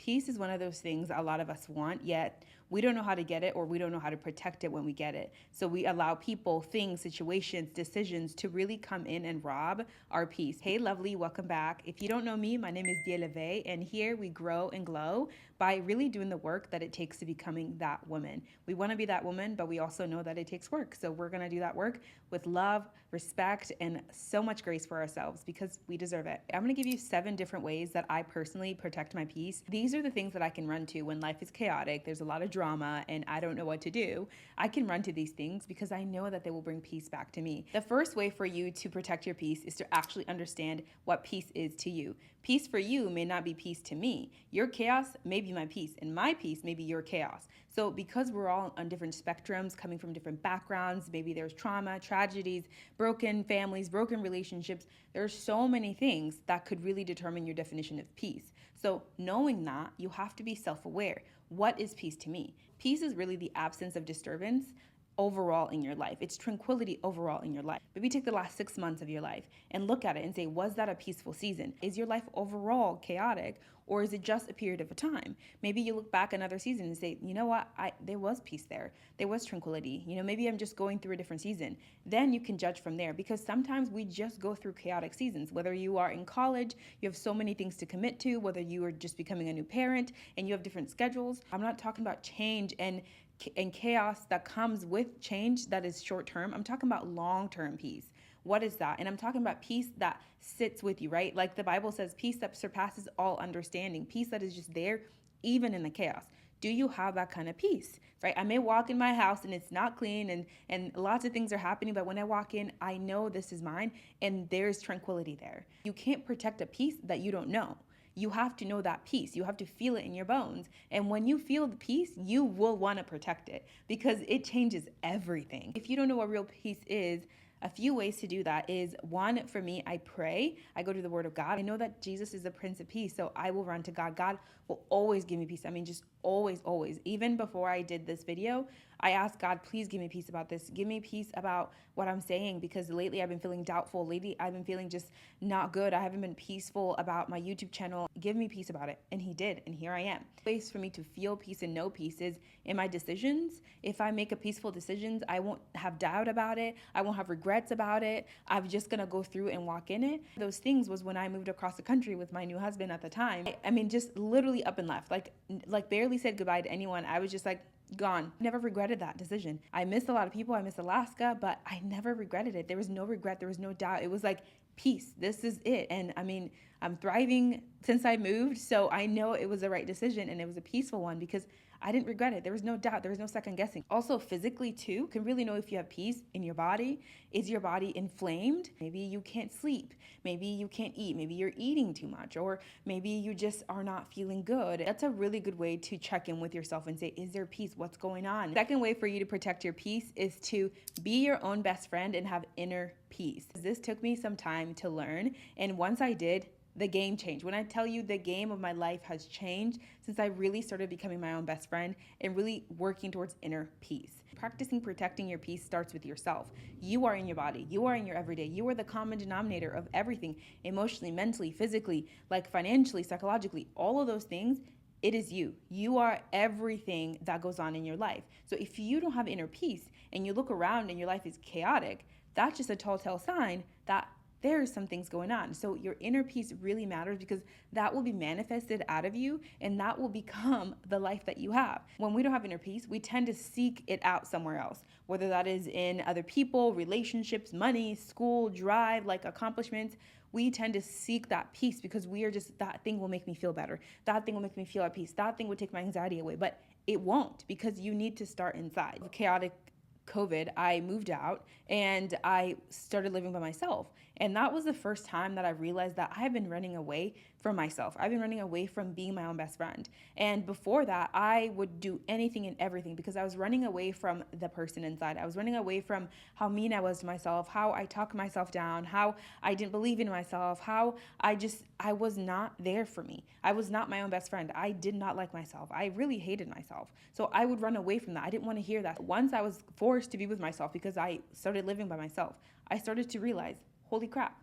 Peace is one of those things a lot of us want, yet we don't know how to get it, or we don't know how to protect it when we get it. So we allow people, things, situations, decisions to really come in and rob our peace. Hey, lovely, welcome back. If you don't know me, my name is Dieleve, and here we grow and glow by really doing the work that it takes to becoming that woman. We want to be that woman, but we also know that it takes work. So we're going to do that work with love, respect, and so much grace for ourselves because we deserve it. I'm going to give you 7 different ways that I personally protect my peace. These are the things that I can run to when life is chaotic, there's a lot of drama, and I don't know what to do. I can run to these things because I know that they will bring peace back to me. The first way for you to protect your peace is to actually understand what peace is to you. Peace for you may not be peace to me. Your chaos may be my peace, and my peace may be your chaos. So because we're all on different spectrums, coming from different backgrounds, maybe there's trauma, tragedies, broken families, broken relationships, there's so many things that could really determine your definition of peace. So knowing that, you have to be self-aware. What is peace to me? Peace is really the absence of disturbance overall in your life. It's tranquility overall in your life. Maybe take the last 6 months of your life and look at it and say, was that a peaceful season? Is your life overall chaotic, or is it just a period of a time? Maybe you look back another season and say, you know what, there was peace there. There was tranquility. Maybe I'm just going through a different season. Then you can judge from there, because sometimes we just go through chaotic seasons. Whether you are in college, you have so many things to commit to, whether you are just becoming a new parent and you have different schedules. I'm not talking about change and chaos that comes with change that is short term. I'm talking about long-term peace. What is that? And I'm talking about peace that sits with you, right? Like the Bible says, peace that surpasses all understanding, peace that is just there even in the chaos. Do you have that kind of peace, right? I may walk in my house and it's not clean and lots of things are happening, but when I walk in, I know this is mine and there's tranquility there. You can't protect a peace that you don't know. You have to know that peace. You have to feel it in your bones. And when you feel the peace, you will want to protect it because it changes everything. If you don't know what real peace is, a few ways to do that is, one, for me, I pray. I go to the Word of God. I know that Jesus is the Prince of Peace, so I will run to God. God will always give me peace. I mean, just always, always. Even before I did this video, I asked God, please give me peace about this. Give me peace about what I'm saying, because lately I've been feeling doubtful. Lately I've been feeling just not good. I haven't been peaceful about my YouTube channel. Give me peace about it. And he did, and here I am. Place for me to feel peace and know peace is in my decisions. If I make a peaceful decisions, I won't have doubt about it. I won't have regrets about it. I'm just gonna go through and walk in it. Those things was when I moved across the country with my new husband at the time. I mean, just literally up and left, like barely said goodbye to anyone. I was just like, gone. Never regretted that decision. I miss a lot of people. I miss Alaska, but I never regretted it. There was no regret. There was no doubt. It was like, peace. This is it. And I mean, I'm thriving since I moved. So I know it was the right decision, and it was a peaceful one because I didn't regret it. There was no doubt. There was no second guessing. Also, physically too, you can really know if you have peace in your body. Is your body inflamed? Maybe you can't sleep. Maybe you can't eat. Maybe you're eating too much, or maybe you just are not feeling good. That's a really good way to check in with yourself and say, is there peace? What's going on? Second way for you to protect your peace is to be your own best friend and have inner peace. This took me some time to learn, and once I did, the game changed. When I tell you the game of my life has changed since I really started becoming my own best friend and really working towards inner peace. Practicing protecting your peace starts with yourself. You are in your body. You are in your everyday. You are the common denominator of everything, emotionally, mentally, physically, like financially, psychologically, all of those things. It is you. You are everything that goes on in your life. So if you don't have inner peace and you look around and your life is chaotic, that's just a telltale sign that there's some things going on. So your inner peace really matters, because that will be manifested out of you and that will become the life that you have. When we don't have inner peace, we tend to seek it out somewhere else, whether that is in other people, relationships, money, school, drive, like accomplishments. We tend to seek that peace because we are just, that thing will make me feel better. That thing will make me feel at peace. That thing will take my anxiety away, but it won't, because you need to start inside. Chaotic COVID, I moved out and I started living by myself. And that was the first time that I realized that I have been running away from myself. I've been running away from being my own best friend. And before that, I would do anything and everything because I was running away from the person inside. I was running away from how mean I was to myself, how I talked myself down, how I didn't believe in myself, how I was not there for me. I was not my own best friend. I did not like myself. I really hated myself. So I would run away from that. I didn't want to hear that. Once I was forced to be with myself because I started living by myself, I started to realize, holy crap,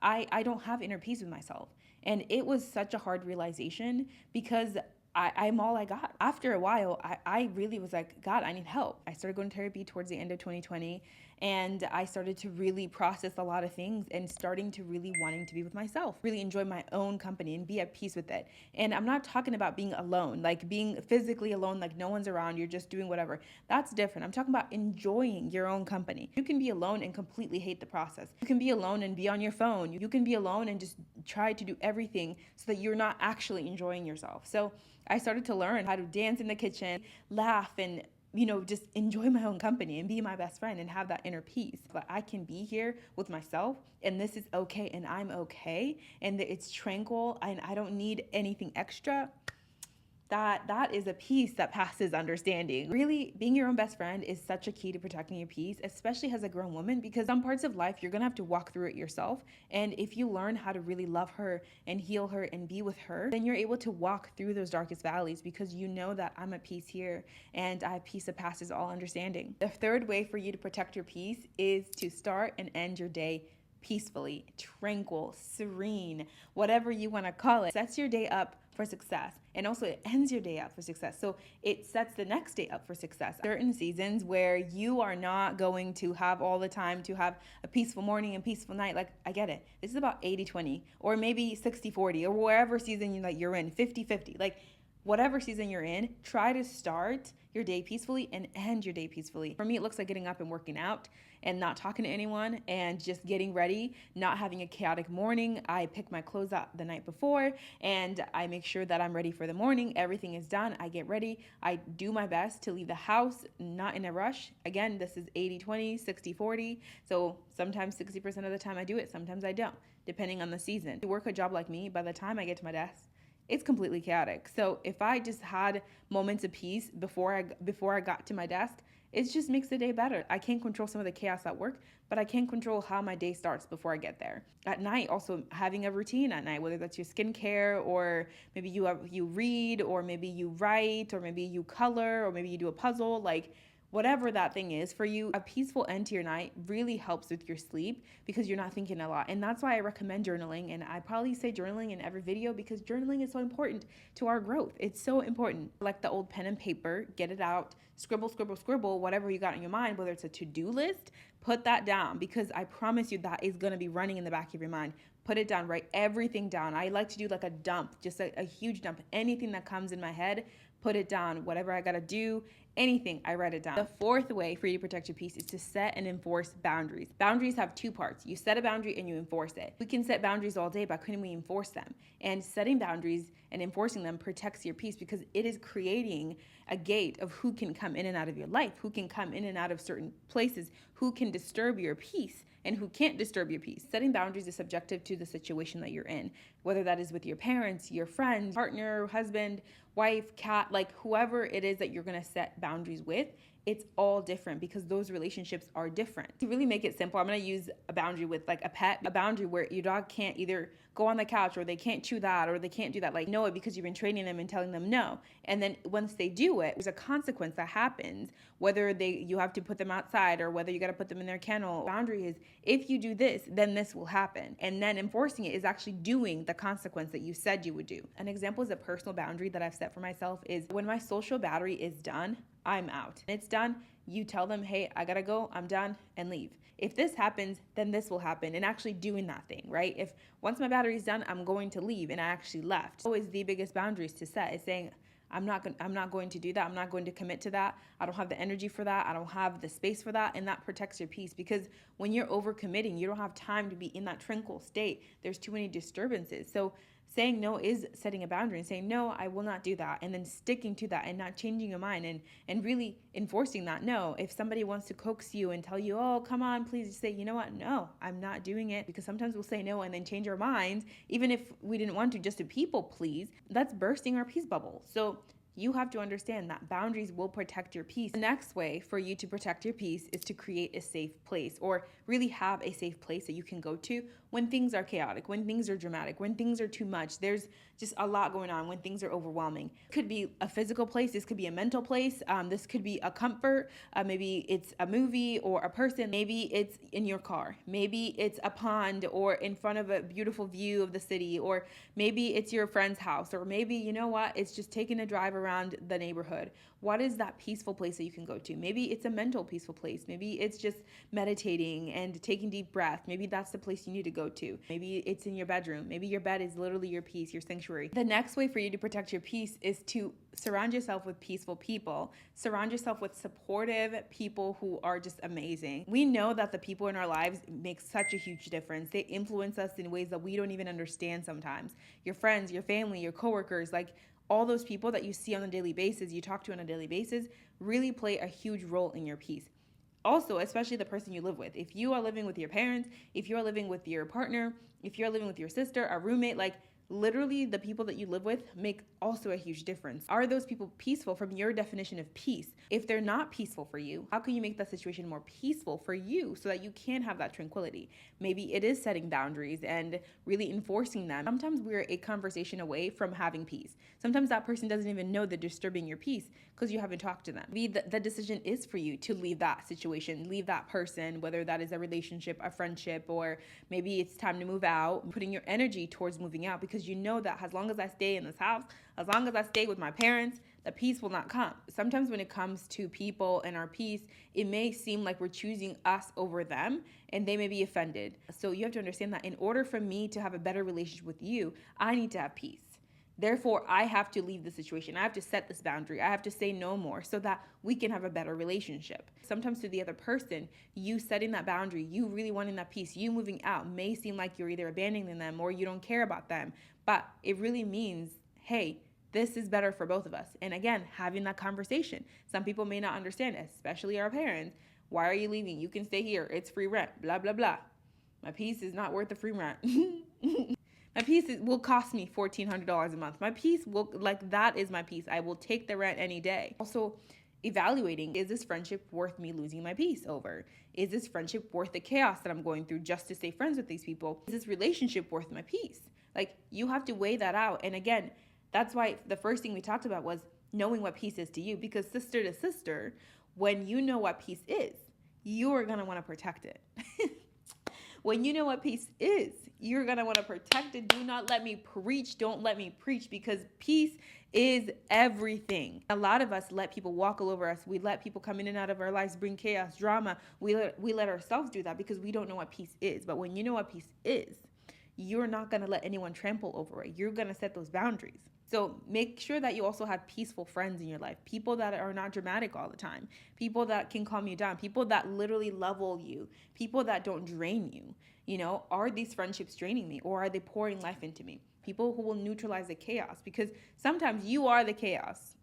I don't have inner peace with myself. And it was such a hard realization because I'm all I got. After a while, I really was like, God, I need help. I started going to therapy towards the end of 2020, and I started to really process a lot of things and starting to really wanting to be with myself, really enjoy my own company and be at peace with it. And I'm not talking about being alone, like being physically alone, like no one's around, you're just doing whatever. That's different. I'm talking about enjoying your own company. You can be alone and completely hate the process. You can be alone and be on your phone. You can be alone and just try to do everything so that you're not actually enjoying yourself. So I started to learn how to dance in the kitchen, laugh, and just enjoy my own company and be my best friend and have that inner peace. But I can be here with myself, and this is okay, and I'm okay, and it's tranquil, and I don't need anything extra. That is a peace that passes understanding. Really, being your own best friend is such a key to protecting your peace, especially as a grown woman, because some parts of life you're gonna have to walk through it yourself. And if you learn how to really love her and heal her and be with her, then you're able to walk through those darkest valleys because you know that I'm at peace here and I have peace that passes all understanding. The third way for you to protect your peace is to start and end your day peacefully, tranquil, serene, whatever you want to call it. Sets your day up for success, and also it ends your day up for success. So it sets the next day up for success. Certain seasons where you are not going to have all the time to have a peaceful morning and peaceful night. Like, I get it. This is about 80-20, or maybe 60-40, or wherever season you're in, 50-50. Like, whatever season you're in, try to start your day peacefully and end your day peacefully. For me, it looks like getting up and working out and not talking to anyone and just getting ready, not having a chaotic morning. I pick my clothes out the night before and I make sure that I'm ready for the morning. Everything is done. I get ready. I do my best to leave the house, not in a rush. Again, this is 80-20, 60-40. So sometimes 60% of the time I do it, sometimes I don't, depending on the season. To work a job like me, by the time I get to my desk, it's completely chaotic. So if I just had moments of peace before I got to my desk, it just makes the day better. I can't control some of the chaos at work, but I can control how my day starts before I get there. At night, also having a routine at night, whether that's your skincare, or maybe you read, or maybe you write, or maybe you color, or maybe you do a puzzle, like whatever that thing is for you. A peaceful end to your night really helps with your sleep because you're not thinking a lot. And that's why I recommend journaling. And I probably say journaling in every video because journaling is so important to our growth. It's so important. Like the old pen and paper, get it out, scribble, scribble, scribble, whatever you got on your mind, whether it's a to-do list, put that down, because I promise you that is going to be running in the back of your mind. Put it down, write everything down. I like to do like a dump, just a huge dump. Anything that comes in my head, put it down. Whatever I got to do, anything, I write it down. The fourth way for you to protect your peace is to set and enforce boundaries. Boundaries have two parts. You set a boundary and you enforce it. We can set boundaries all day, but couldn't we enforce them? And setting boundaries and enforcing them protects your peace because it is creating a gate of who can come in and out of your life, who can come in and out of certain places, who can disturb your peace and who can't disturb your peace. Setting boundaries is subjective to the situation that you're in, whether that is with your parents, your friends, partner, husband, wife, cat, like whoever it is that you're gonna set boundaries with. It's all different because those relationships are different. To really make it simple, I'm gonna use a boundary with like a pet, a boundary where your dog can't either go on the couch or they can't chew that or they can't do that. Like, know it because you've been training them and telling them no. And then once they do it, there's a consequence that happens, whether you have to put them outside or whether you gotta put them in their kennel. Boundary is, if you do this, then this will happen. And then enforcing it is actually doing the consequence that you said you would do. An example is a personal boundary that I've set for myself is when my social battery is done, I'm out. It's done. You tell them, hey, I gotta go, I'm done, and leave. If this happens, then this will happen, and actually doing that thing, right? If once my battery's done, I'm going to leave, and I actually left. Always the biggest boundaries to set is saying, I'm not going to do that. I'm not going to commit to that. I don't have the energy for that. I don't have the space for that. And that protects your peace because when you're overcommitting, you don't have time to be in that tranquil state. There's too many disturbances. So saying no is setting a boundary and saying, no, I will not do that. And then sticking to that and not changing your mind and really enforcing that no. If somebody wants to coax you and tell you, oh, come on, please, just say, you know what? No, I'm not doing it. Because sometimes we'll say no and then change our minds, even if we didn't want to, just to people please. That's bursting our peace bubble. So you have to understand that boundaries will protect your peace. The next way for you to protect your peace is to create a safe place or really have a safe place that you can go to when things are chaotic, when things are dramatic, when things are too much. There's just a lot going on, when things are overwhelming. It could be a physical place, this could be a mental place, this could be a comfort, maybe it's a movie or a person, maybe it's in your car, maybe it's a pond or in front of a beautiful view of the city, or maybe it's your friend's house, or maybe, you know what, it's just taking a drive around the neighborhood. What is that peaceful place that you can go to? Maybe it's a mental peaceful place. Maybe it's just meditating and taking deep breath. Maybe that's the place you need to go to. Maybe it's in your bedroom. Maybe your bed is literally your peace, your sanctuary. The next way for you to protect your peace is to surround yourself with peaceful people. Surround yourself with supportive people who are just amazing. We know that the people in our lives make such a huge difference. They influence us in ways that we don't even understand sometimes. Your friends, your family, your coworkers, like all those people that you see on a daily basis, you talk to on a daily basis, really play a huge role in your peace. Also, especially the person you live with. If you are living with your parents, if you're living with your partner, if you're living with your sister, a roommate, like literally the people that you live with make also a huge difference. Are those people peaceful from your definition of peace? If they're not peaceful for you, how can you make that situation more peaceful for you so that you can have that tranquility? Maybe it is setting boundaries and really enforcing them. Sometimes we're a conversation away from having peace. Sometimes that person doesn't even know they're disturbing your peace because you haven't talked to them. Maybe the decision is for you to leave that situation, leave that person, whether that is a relationship, a friendship, or maybe it's time to move out, putting your energy towards moving out because you know that as long as I stay in this house, as long as I stay with my parents, the peace will not come. Sometimes when it comes to people and our peace, it may seem like we're choosing us over them and they may be offended. So you have to understand that in order for me to have a better relationship with you, I need to have peace. Therefore, I have to leave the situation. I have to set this boundary. I have to say no more so that we can have a better relationship. Sometimes to the other person, you setting that boundary, you really wanting that peace, you moving out may seem like you're either abandoning them or you don't care about them. But it really means, hey, this is better for both of us. And again, having that conversation. Some people may not understand, especially our parents. Why are you leaving? You can stay here. It's free rent. Blah, blah, blah. My peace is not worth the free rent. My peace will cost me $1,400 a month. My peace will, that is my peace. I will take the rent any day. Also, evaluating, is this friendship worth me losing my peace over? Is this friendship worth the chaos that I'm going through just to stay friends with these people? Is this relationship worth my peace? Like, you have to weigh that out. And again, that's why the first thing we talked about was knowing what peace is to you. Because sister to sister, when you know what peace is, you are going to want to protect it. When you know what peace is, you're going to want to protect it. Do not let me preach. Don't let me preach, because peace is everything. A lot of us let people walk all over us. We let people come in and out of our lives, bring chaos, drama. We let ourselves do that because we don't know what peace is. But when you know what peace is, you're not going to let anyone trample over it. You're going to set those boundaries. So make sure that you also have peaceful friends in your life, people that are not dramatic all the time, people that can calm you down, people that literally level you, people that don't drain you. You know, are these friendships draining me, or are they pouring life into me? People who will neutralize the chaos, because sometimes you are the chaos.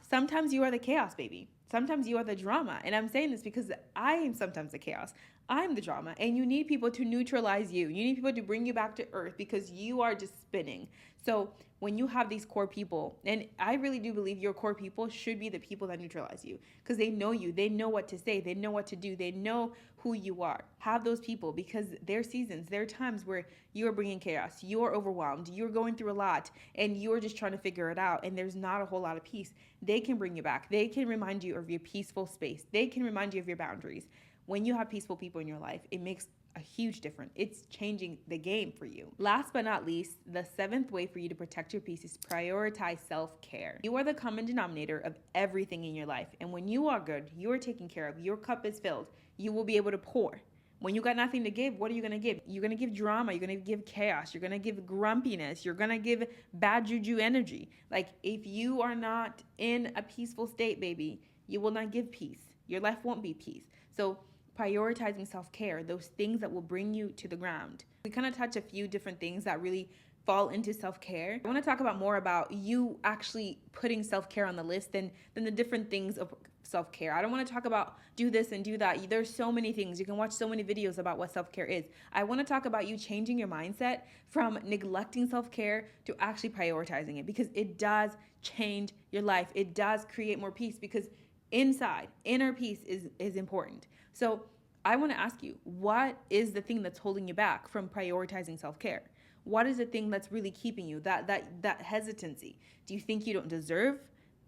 Sometimes you are the chaos, baby. Sometimes you are the drama. And I'm saying this because I am sometimes the chaos. I'm the drama. And you need people to neutralize you. You need people to bring you back to earth because you are just spinning. So when you have these core people, and I really do believe your core people should be the people that neutralize you, because they know you. They know what to say. They know what to do. They know who you are. Have those people, because there are seasons, there are times where you are bringing chaos. You are overwhelmed. You're going through a lot and you're just trying to figure it out. And there's not a whole lot of peace. They can bring you back. They can remind you of your peaceful space. They can remind you of your boundaries. When you have peaceful people in your life, it makes a huge difference. It's changing the game for you. Last but not least, the seventh way for you to protect your peace is prioritize self-care. You are the common denominator of everything in your life. And when you are good, you are taken care of, your cup is filled, you will be able to pour. When you got nothing to give, what are you going to give? You're going to give drama. You're going to give chaos. You're going to give grumpiness. You're going to give bad juju energy. Like, if you are not in a peaceful state, baby, you will not give peace. Your life won't be peace. So prioritizing self-care, those things that will bring you to the ground. We kind of touch a few different things that really fall into self-care. I want to talk about more about you actually putting self-care on the list than the different things of self-care. I don't want to talk about do this and do that. There's so many things. You can watch so many videos about what self-care is. I want to talk about you changing your mindset from neglecting self-care to actually prioritizing it, because it does change your life. It does create more peace, because inner peace is important. So I want to ask you, what is the thing that's holding you back from prioritizing self-care? What is the thing that's really keeping you, that hesitancy? Do you think you don't deserve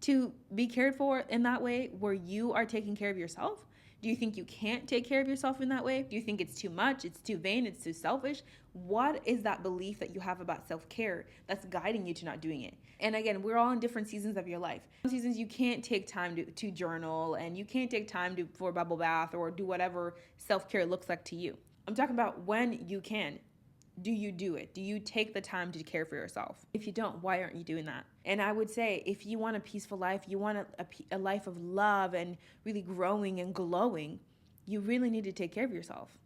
to be cared for in that way, where you are taking care of yourself? Do you think you can't take care of yourself in that way? Do you think it's too much, it's too vain, it's too selfish? What is that belief that you have about self-care that's guiding you to not doing it? And again, we're all in different seasons of your life. Some seasons you can't take time to journal, and you can't take time for a bubble bath or do whatever self-care looks like to you. I'm talking about when you can. Do you do it? Do you take the time to care for yourself? If you don't, why aren't you doing that? And I would say, if you want a peaceful life, you want a life of love and really growing and glowing, you really need to take care of yourself,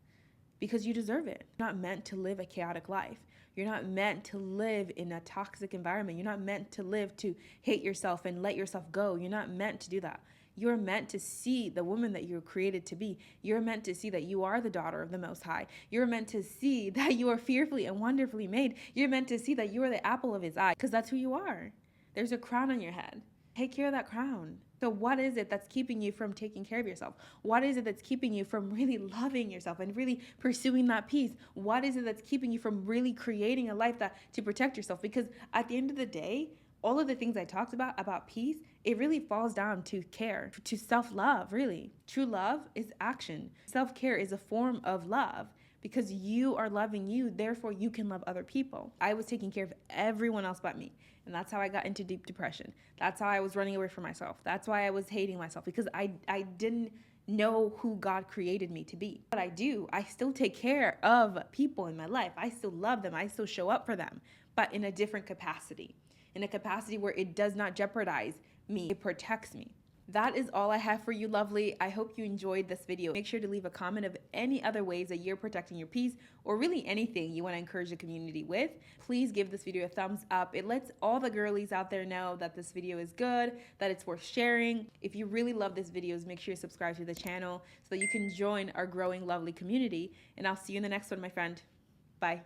because you deserve it. You're not meant to live a chaotic life. You're not meant to live in a toxic environment. You're not meant to live to hate yourself and let yourself go. You're not meant to do that. You're meant to see the woman that you're created to be. You're meant to see that you are the daughter of the Most High. You're meant to see that you are fearfully and wonderfully made. You're meant to see that you are the apple of His eye, because that's who you are. There's a crown on your head. Take care of that crown. So what is it that's keeping you from taking care of yourself? What is it that's keeping you from really loving yourself and really pursuing that peace? What is it that's keeping you from really creating a life to protect yourself? Because at the end of the day, all of the things I talked about peace, it really falls down to care, to self-love, really. True love is action. Self-care is a form of love, because you are loving you, therefore you can love other people. I was taking care of everyone else but me. And that's how I got into deep depression. That's how I was running away from myself. That's why I was hating myself, because I didn't know who God created me to be. But I still take care of people in my life. I still love them. I still show up for them, but in a different capacity, in a capacity where it does not jeopardize me. It protects me. That is all I have for you, lovely. I hope you enjoyed this video. Make sure to leave a comment of any other ways that you're protecting your peace, or really anything you want to encourage the community with. Please give this video a thumbs up. It lets all the girlies out there know that this video is good, that it's worth sharing. If you really love this videos, make sure you subscribe to the channel so that you can join our growing, lovely community. And I'll see you in the next one, my friend. Bye.